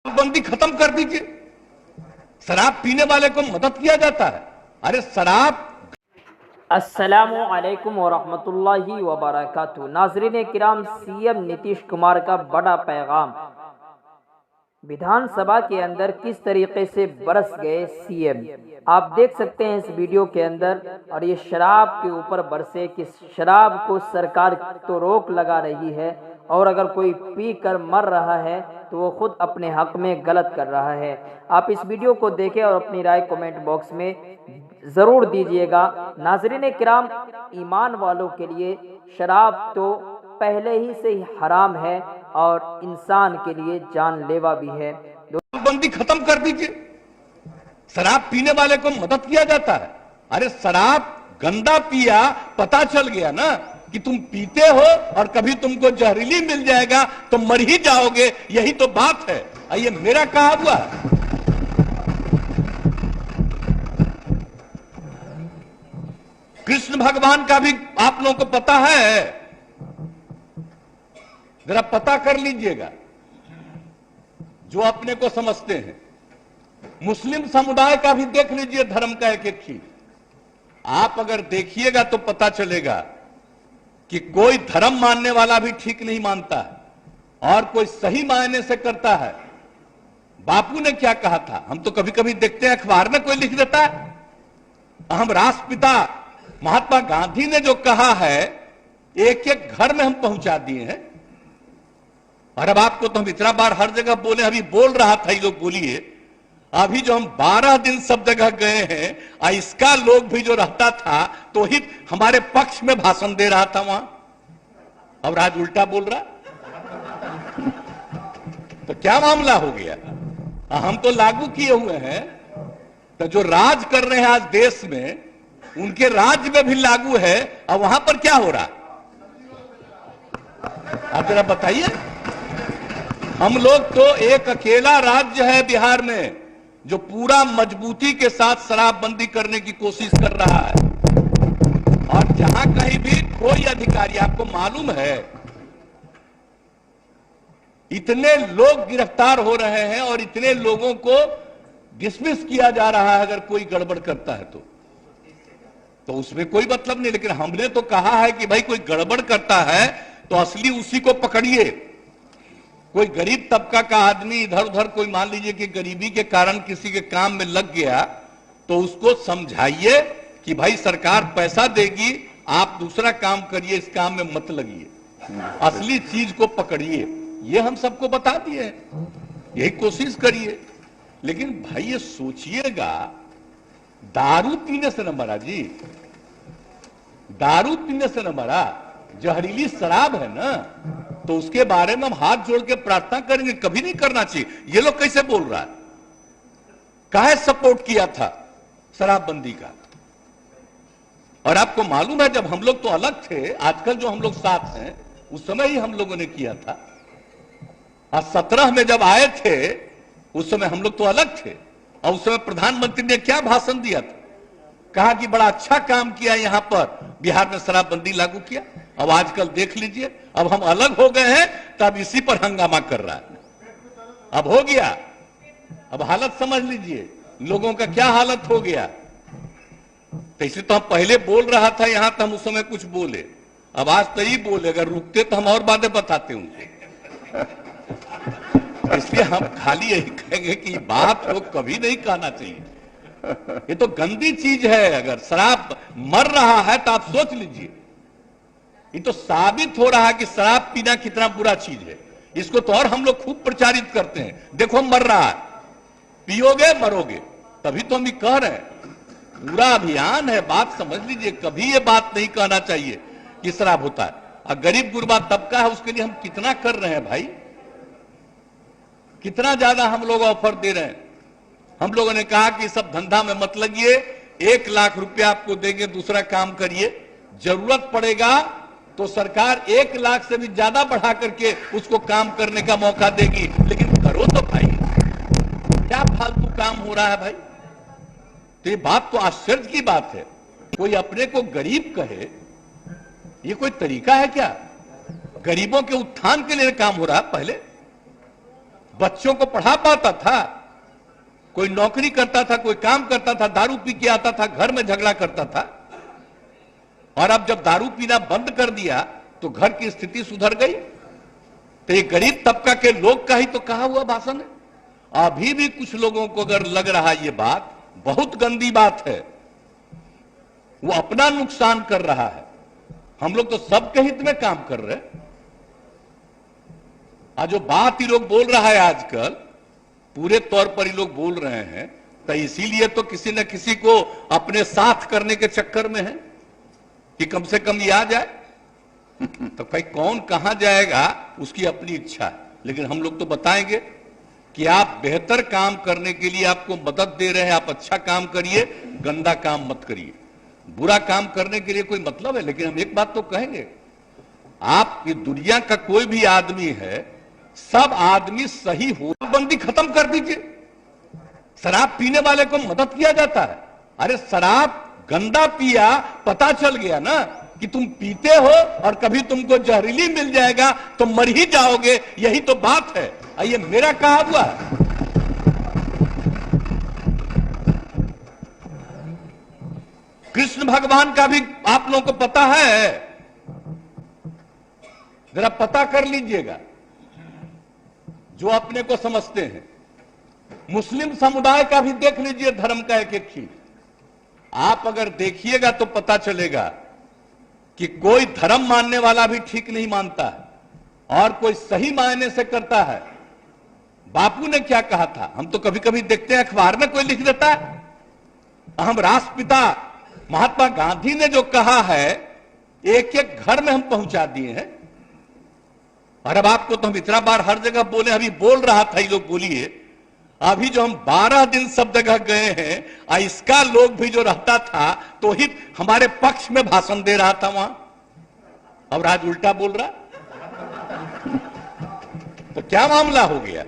बंदी खत्म कर दीजिए। शराब पीने वाले को मदद किया जाता है। अरे शराब। अस्सलामु अलैकुम वरहमतुल्लाहि वबरकातुहू। नाज़रीन किराम, सीएम नीतीश कुमार का बड़ा पैगाम। विधानसभा के अंदर किस तरीके से बरस गए सीएम, आप देख सकते हैं इस वीडियो के अंदर। और ये शराब के ऊपर बरसे कि शराब को सरकार तो रोक लगा रही है, और अगर कोई पी कर मर रहा है तो वो खुद अपने हक में गलत कर रहा है। आप इस वीडियो को देखें और अपनी राय कमेंट बॉक्स में ज़रूर दीजिएगा। नाज़रीन किराम, ईमान वालों के लिए शराब तो पहले ही से ही हराम है और इंसान के लिए जानलेवा भी है। बंदी खत्म कर दीजिए। शराब पीने वाले को मदद किया जाता है। अरे शराब गंदा पिया, पता चल गया ना कि तुम पीते हो और कभी तुमको जहरीली मिल जाएगा तो मर ही जाओगे, यही तो बात है। ये मेरा कहा हुआ है। कृष्ण भगवान का भी आप लोगों को पता है, जरा पता कर लीजिएगा जो अपने को समझते हैं। मुस्लिम समुदाय का भी देख लीजिए, धर्म का एक एक चीज आप अगर देखिएगा तो पता चलेगा कि कोई धर्म मानने वाला भी ठीक नहीं मानता है और कोई सही मायने से करता है। बापू ने क्या कहा था, हम तो कभी कभी देखते हैं अखबार में कोई लिख देता है। हम राष्ट्रपिता महात्मा गांधी ने जो कहा है, एक एक घर में हम पहुंचा दिए हैं। और अब आपको तो हम इतना बार हर जगह बोले, अभी बोल रहा था ये लोग, बोलिए। अभी जो हम 12 दिन सब जगह गए हैं, इसका लोग भी जो रहता था तो ही हमारे पक्ष में भाषण दे रहा था वहां, और आज उल्टा बोल रहा। तो क्या मामला हो गया? हम तो लागू किए हुए हैं, तो जो राज कर रहे हैं आज देश में, उनके राज्य में भी लागू है। और वहां पर क्या हो रहा, आप जरा बताइए। हम लोग तो एक अकेला राज्य है बिहार में जो पूरा मजबूती के साथ शराबबंदी करने की कोशिश कर रहा है। और जहां कहीं भी कोई अधिकारी, आपको मालूम है इतने लोग गिरफ्तार हो रहे हैं और इतने लोगों को डिसमिस किया जा रहा है अगर कोई गड़बड़ करता है तो उसमें कोई मतलब नहीं। लेकिन हमने तो कहा है कि भाई कोई गड़बड़ करता है तो असली उसी को पकड़िए। कोई गरीब तबका का आदमी इधर उधर, कोई मान लीजिए कि गरीबी के कारण किसी के काम में लग गया, तो उसको समझाइए कि भाई सरकार पैसा देगी, आप दूसरा काम करिए, इस काम में मत लगिए, असली चीज को पकड़िए। ये हम सबको बता दिए, यही कोशिश करिए। लेकिन भाई ये सोचिएगा, दारू पीने से न मरा जी, दारू पीने से न मरा, जहरीली शराब है ना, तो उसके बारे में हम हाथ जोड़ के प्रार्थना करेंगे, कभी नहीं करना चाहिए। ये लोग कैसे बोल रहा है, काहे सपोर्ट किया था शराबबंदी का? और आपको मालूम है जब हम लोग तो अलग थे, आजकल जो हम लोग साथ हैं, उस समय ही हम लोगों ने किया था। और 17 में जब आए थे उस समय हम लोग तो अलग थे। और उस समय प्रधानमंत्री ने क्या भाषण दिया था, कहा कि बड़ा अच्छा काम किया यहां पर बिहार में शराबबंदी लागू किया। अब आजकल देख लीजिए, अब हम अलग हो गए हैं तब इसी पर हंगामा कर रहा है। अब हो गया, अब हालत समझ लीजिए लोगों का क्या हालत हो गया। तो इसे तो हम पहले बोल रहा था यहां, तो हम उस समय कुछ बोले, अब आज तो ही बोले। अगर रुकते तो हम और बातें बताते उनसे। इसलिए हम खाली यही कहेंगे कि बात को कभी नहीं कहना चाहिए। ये तो गंदी चीज है। अगर शराब मर रहा है तो आप सोच लीजिए, ये तो साबित हो रहा है कि शराब पीना कितना बुरा चीज है। इसको तो और हम लोग खूब प्रचारित करते हैं, देखो मर रहा है, पियोगे मरोगे। तभी तो हम भी कह रहे हैं, पूरा अभियान है। बात समझ लीजिए, कभी ये बात नहीं कहना चाहिए कि शराब होता है। और गरीब गुरबा तबका है, उसके लिए हम कितना कर रहे हैं भाई, कितना ज्यादा हम लोग ऑफर दे रहे हैं। हम लोगों ने कहा कि सब धंधा में मत लगिए, 1 लाख रुपया आपको देंगे, दूसरा काम करिए। जरूरत पड़ेगा तो सरकार 1 लाख से भी ज्यादा बढ़ा करके उसको काम करने का मौका देगी। लेकिन करो तो भाई, क्या फालतू काम हो रहा है भाई। तो ये बात तो आश्चर्य की बात है, कोई अपने को गरीब कहे, ये कोई तरीका है क्या? गरीबों के उत्थान के लिए काम हो रहा है। पहले बच्चों को पढ़ा पाता था, कोई नौकरी करता था, कोई काम करता था, दारू पी के आता था, घर में झगड़ा करता था। और अब जब दारू पीना बंद कर दिया तो घर की स्थिति सुधर गई। तो ये गरीब तबका के लोग का ही तो कहा हुआ भाषण है। अभी भी कुछ लोगों को अगर लग रहा ये बात बहुत गंदी बात है, वो अपना नुकसान कर रहा है। हम लोग तो सबके हित में काम कर रहे हैं। आज जो बात ही लोग बोल रहा है आजकल, पूरे तौर पर ही लोग बोल रहे हैं, तो इसीलिए तो किसी न किसी को अपने साथ करने के चक्कर में है कि कम से कम ये आ जाए। तो भाई कौन कहां जाएगा उसकी अपनी इच्छा है, लेकिन हम लोग तो बताएंगे कि आप बेहतर काम करने के लिए आपको मदद दे रहे हैं। आप अच्छा काम करिए, गंदा काम मत करिए। बुरा काम करने के लिए कोई मतलब है, लेकिन हम एक बात तो कहेंगे, आप ये दुनिया का कोई भी आदमी है, सब आदमी सही हो, बंदी खत्म कर दीजिए। शराब पीने वाले को मदद किया जाता है। अरे शराब गंदा पिया, पता चल गया ना कि तुम पीते हो और कभी तुमको जहरीली मिल जाएगा तो मर ही जाओगे, यही तो बात है। ये मेरा कहा हुआ है। कृष्ण भगवान का भी आप लोगों को पता है, जरा पता कर लीजिएगा जो अपने को समझते हैं। मुस्लिम समुदाय का भी देख लीजिए, धर्म का एक एक चीज आप अगर देखिएगा तो पता चलेगा कि कोई धर्म मानने वाला भी ठीक नहीं मानता है और कोई सही मायने से करता है। बापू ने क्या कहा था, हम तो कभी कभी देखते हैं अखबार में कोई लिख देता है। हम राष्ट्रपिता महात्मा गांधी ने जो कहा है, एक एक घर में हम पहुंचा दिए हैं। और अब आपको तो हम इतना बार हर जगह बोले, अभी बोल रहा था, ये लोग बोलिए, अभी जो हम 12 दिन सब जगह गए हैं, इसका लोग भी जो रहता था तो ही हमारे पक्ष में भाषण दे रहा था वहां, अब राज उल्टा बोल रहा। तो क्या मामला हो गया?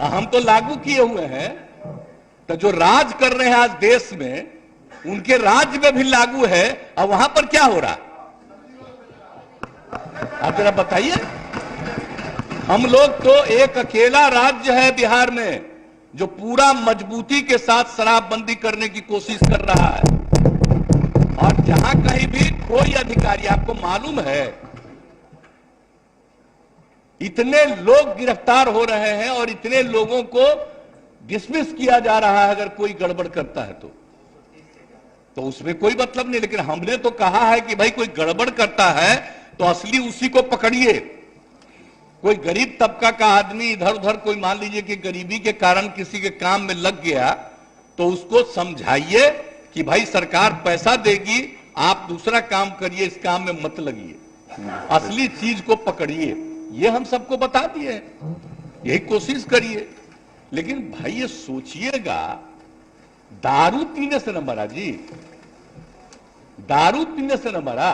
हम तो लागू किए हुए हैं, तो जो राज कर रहे हैं आज देश में, उनके राज्य में भी लागू है। और वहां पर क्या हो रहा, आप जरा बताइए। हम लोग तो एक अकेला राज्य है बिहार में जो पूरा मजबूती के साथ शराबबंदी करने की कोशिश कर रहा है। और जहां कहीं भी कोई अधिकारी, आपको मालूम है इतने लोग गिरफ्तार हो रहे हैं और इतने लोगों को डिसमिस किया जा रहा है अगर कोई गड़बड़ करता है तो उसमें कोई मतलब नहीं। लेकिन हमने तो कहा है कि भाई कोई गड़बड़ करता है तो असली उसी को पकड़िए। कोई गरीब तबका का आदमी इधर उधर, कोई मान लीजिए कि गरीबी के कारण किसी के काम में लग गया, तो उसको समझाइए कि भाई सरकार पैसा देगी, आप दूसरा काम करिए, इस काम में मत लगिए, असली चीज को पकड़िए। ये हम सबको बता दिए, यही कोशिश करिए। लेकिन भाई ये सोचिएगा, दारू पीने से न मरा जी, दारू पीने से न मरा,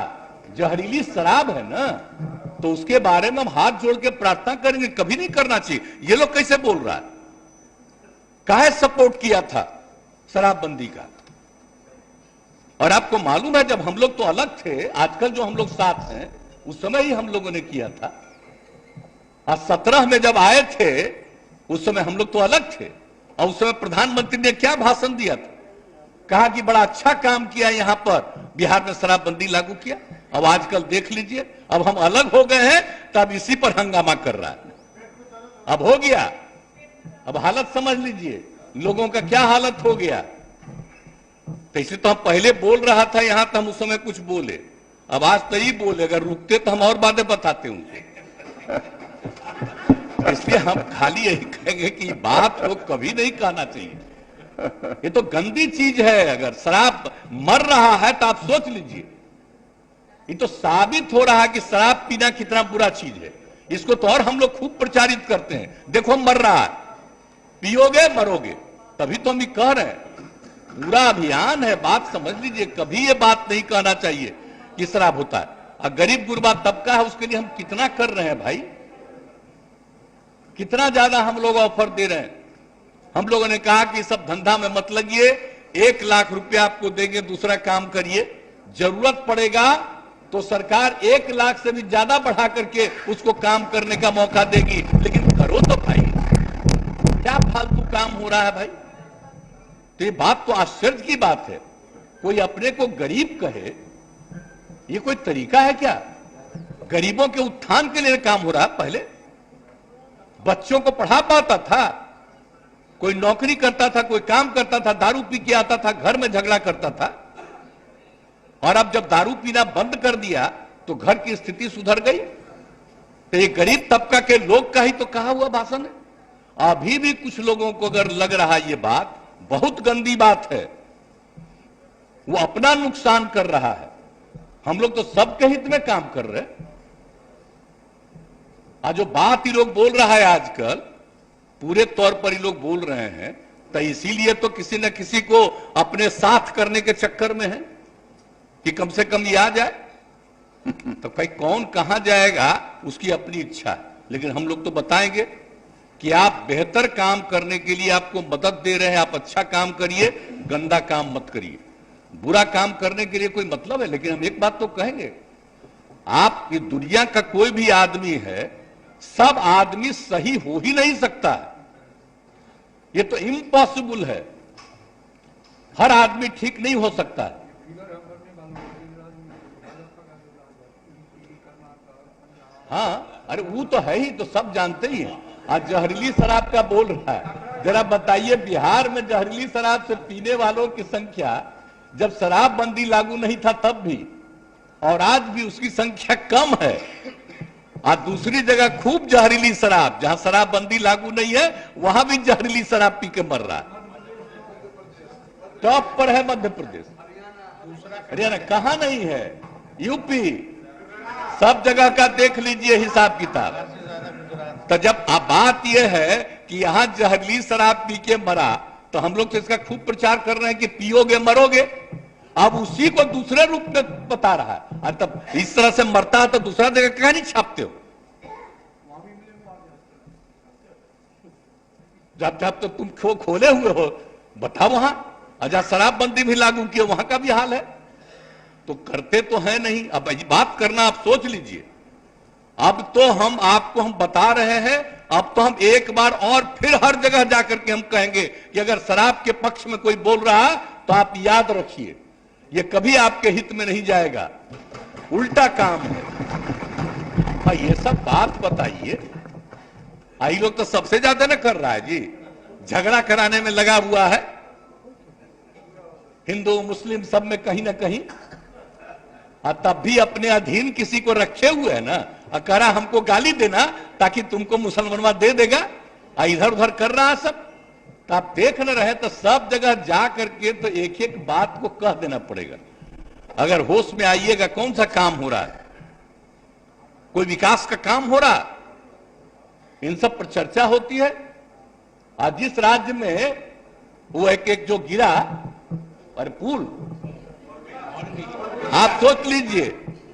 जहरीली शराब है ना, तो उसके बारे में हम हाथ जोड़ के प्रार्थना करेंगे, कभी नहीं करना चाहिए। ये लोग कैसे बोल रहा है, काहे सपोर्ट किया था शराबबंदी का? और आपको मालूम है जब हम लोग तो अलग थे, आजकल जो हम लोग साथ हैं, उस समय ही हम लोगों ने किया था। आज 17 में जब आए थे उस समय हम लोग तो अलग थे, और उस समय प्रधानमंत्री ने क्या भाषण दिया था, कहा कि बड़ा अच्छा काम किया, यहां पर बिहार में शराबबंदी लागू किया। अब आजकल देख लीजिए, अब हम अलग हो गए हैं तब इसी पर हंगामा कर रहा है। अब हो गया, अब हालत समझ लीजिए लोगों का क्या हालत हो गया। तो इसे तो हम पहले बोल रहा था यहां, तो हम उस समय कुछ बोले, अब आज तो ही बोले, अगर रुकते तो हम और बातें बताते उनसे। इसलिए हम खाली यही कहेंगे कि बात को कभी नहीं कहना चाहिए। ये तो गंदी चीज है। अगर शराब मर रहा है तो आप सोच लीजिए, ये तो साबित हो रहा है कि शराब पीना कितना बुरा चीज है। इसको तो और हम लोग खूब प्रचारित करते हैं, देखो मर रहा है, पियोगे मरोगे। तभी तो हम ये कह रहे हैं, पूरा अभियान है, बात समझ लीजिए। कभी ये बात नहीं कहना चाहिए कि शराब होता है। और गरीब गुरबा तबका है, उसके लिए हम कितना कर रहे हैं भाई, कितना ज्यादा हम लोग ऑफर दे रहे हैं। हम लोगों ने कहा कि सब धंधा में मत लगिए, 1 लाख रुपया आपको देंगे, दूसरा काम करिए, जरूरत पड़ेगा तो सरकार 1 लाख से भी ज्यादा बढ़ा करके उसको काम करने का मौका देगी, लेकिन करो तो भाई। क्या फालतू काम हो रहा है भाई। तो ये बात तो आश्चर्य की बात है, कोई अपने को गरीब कहे, ये कोई तरीका है क्या? गरीबों के उत्थान के लिए काम हो रहा है। पहले बच्चों को पढ़ा पाता था, कोई नौकरी करता था, कोई काम करता था, दारू पी के आता था, घर में झगड़ा करता था। और अब जब दारू पीना बंद कर दिया तो घर की स्थिति सुधर गई। तो ये गरीब तबका के लोग का ही तो कहा हुआ भाषण है। अभी भी कुछ लोगों को अगर लग रहा है ये बात बहुत गंदी बात है, वो अपना नुकसान कर रहा है। हम लोग तो सबके हित में काम कर रहे हैं। आज जो बात ये लोग बोल रहा है आजकल, पूरे तौर पर ये लोग बोल रहे हैं, तो इसीलिए तो किसी न किसी को अपने साथ करने के चक्कर में है कि कम से कम ये आ जाए। तो भाई कौन कहां जाएगा उसकी अपनी इच्छा है, लेकिन हम लोग तो बताएंगे कि आप बेहतर काम करने के लिए आपको मदद दे रहे हैं। आप अच्छा काम करिए, गंदा काम मत करिए। बुरा काम करने के लिए कोई मतलब है, लेकिन हम एक बात तो कहेंगे, आप ये दुनिया का कोई भी आदमी है, सब आदमी सही हो ही नहीं सकता है। ये तो इम्पॉसिबल है, हर आदमी ठीक नहीं हो सकता है। हाँ, अरे वो तो है ही, तो सब जानते ही हैं। आज जहरीली शराब का बोल रहा है, जरा बताइए बिहार में जहरीली शराब से पीने वालों की संख्या जब शराबबंदी लागू नहीं था तब भी, और आज भी उसकी संख्या कम है। आज दूसरी जगह खूब जहरीली शराब, जहां शराबबंदी लागू नहीं है वहां भी जहरीली शराब पी के मर रहा है। टॉप पर है मध्य प्रदेश, हरियाणा कहां नहीं है, यूपी, सब जगह का देख लीजिए हिसाब किताब। तो जब अब बात यह है कि यहां जहरीली शराब पी के मरा, तो हम लोग तो इसका खूब प्रचार कर रहे हैं कि पियोगे मरोगे। अब उसी को दूसरे रूप में बता रहा है। और तब इस तरह से मरता है तो दूसरा जगह कहां नहीं छापते हो? जब जब तो तुम खोले हुए हो, बताओ वहां अजा शराबबंदी भी लागू किए, वहां का भी हाल है। तो करते तो है नहीं। अब बात करना आप सोच लीजिए। अब तो हम आपको हम बता रहे हैं, अब तो हम एक बार और फिर हर जगह जाकर के हम कहेंगे कि अगर शराब के पक्ष में कोई बोल रहा है तो आप याद रखिए, ये कभी आपके हित में नहीं जाएगा, उल्टा काम है। भाई ये सब बात बताइए। आई लोग तो सबसे ज्यादा ना कर रहा है जी, झगड़ा कराने में लगा हुआ है, हिंदू मुस्लिम सब में कहीं ना कहीं। तब भी अपने अधीन किसी को रखे हुए है ना, करा हमको गाली देना ताकि तुमको मुसलमानवा दे देगा, इधर उधर कर रहा है सब। तो आप देख न रहे तो सब जगह जा करके तो एक एक बात को कह देना पड़ेगा। अगर होश में आइएगा, कौन सा काम हो रहा है, कोई विकास का काम हो रहा, इन सब पर चर्चा होती है। आज जिस राज्य में वो एक जो गिरा और पुल, आप सोच लीजिए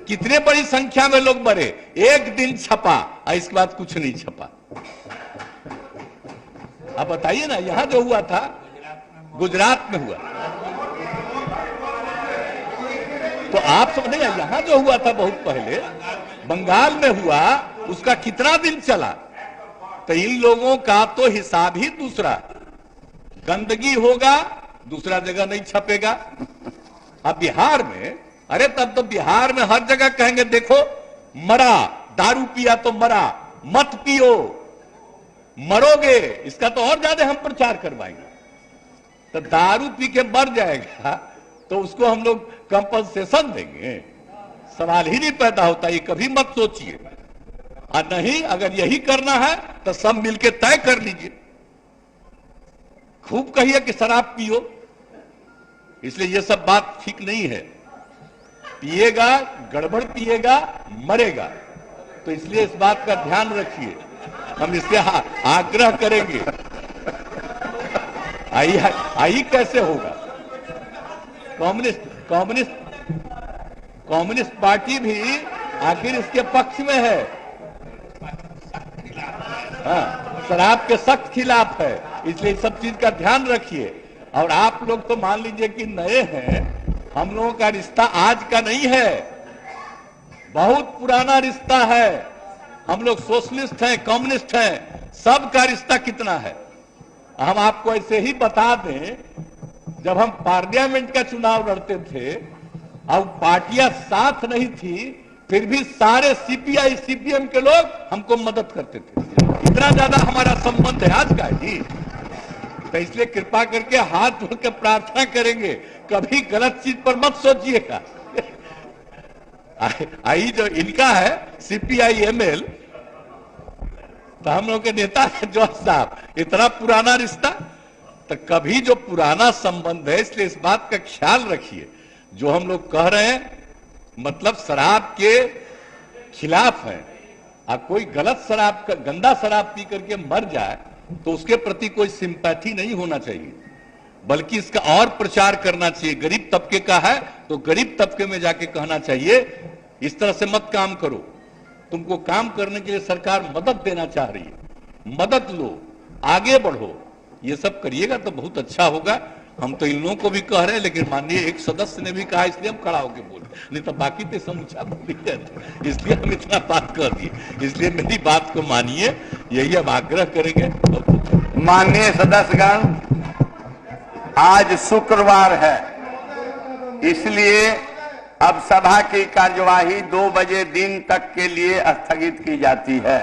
कितने बड़ी संख्या में लोग मरे, एक दिन छपा और इसके बाद कुछ नहीं छपा। आप बताइए ना, यहां जो हुआ था गुजरात में हुआ, तो आप समझे, यहां जो हुआ था बहुत पहले बंगाल में हुआ, उसका कितना दिन चला। तो इन लोगों का तो हिसाब ही दूसरा, गंदगी होगा दूसरा जगह नहीं छपेगा। अब बिहार में, अरे तब तो बिहार में हर जगह कहेंगे देखो मरा, दारू पिया तो मरा, मत पियो मरोगे, इसका तो और ज्यादा हम प्रचार करवाएंगे। तो दारू पी के मर जाएगा तो उसको हम लोग कंपनसेशन देंगे, सवाल ही नहीं पैदा होता। ये कभी मत सोचिए। और नहीं, अगर यही करना है तो सब मिलके तय कर लीजिए, खूब कहिए कि शराब पियो। इसलिए ये सब बात ठीक नहीं है। पिएगा, गड़बड़ पिएगा, मरेगा। तो इसलिए इस बात का ध्यान रखिए, हम इससे आग्रह करेंगे। आई कैसे होगा? कम्युनिस्ट पार्टी भी आखिर इसके पक्ष में है, हाँ, शराब के सख्त खिलाफ है। इसलिए सब चीज का ध्यान रखिए। और आप लोग तो मान लीजिए कि नए हैं, हम लोगों का रिश्ता आज का नहीं है, बहुत पुराना रिश्ता है। हम लोग सोशलिस्ट हैं, कम्युनिस्ट हैं, सबका रिश्ता कितना है। हम आपको ऐसे ही बता दें, जब हम पार्लियामेंट का चुनाव लड़ते थे, अब पार्टियां साथ नहीं थी, फिर भी सारे सीपीआई सीपीएम के लोग हमको मदद करते थे। इतना ज्यादा हमारा संबंध है आज का जी। तो इसलिए कृपा करके हाथ जोड़ के प्रार्थना करेंगे, कभी गलत चीज पर मत सोचिएगा। आई जो इनका है सीपीआई एमएल, तो हम लोग के नेता है जॉर्ज साहब, इतना पुराना रिश्ता, तो कभी जो पुराना संबंध है, इसलिए इस बात का ख्याल रखिए। जो हम लोग कह रहे हैं मतलब शराब के खिलाफ है, अब कोई गलत शराब गंदा शराब पी करके मर जाए तो उसके प्रति कोई सिंपैथी नहीं होना चाहिए, बल्कि इसका और प्रचार करना चाहिए। गरीब तबके का है तो गरीब तबके में जाके कहना चाहिए इस तरह से मत काम करो, तुमको काम करने के लिए सरकार मदद देना चाह रही है, मदद लो, आगे बढ़ो, ये सब करिएगा तो बहुत अच्छा होगा। हम तो इन लोगों को भी कह रहे हैं, लेकिन माननीय एक सदस्य ने भी कहा, इसलिए हम खड़ा होकर बोले, नहीं तो बाकी तो समूचा बोल जाते, इसलिए हम इतना बात कर दिए। इसलिए मेरी बात को मानिए, यही हम आग्रह करेंगे। माननीय सदस्यगण, आज शुक्रवार है, इसलिए अब सभा की कार्यवाही 2 बजे दिन तक के लिए स्थगित की जाती है।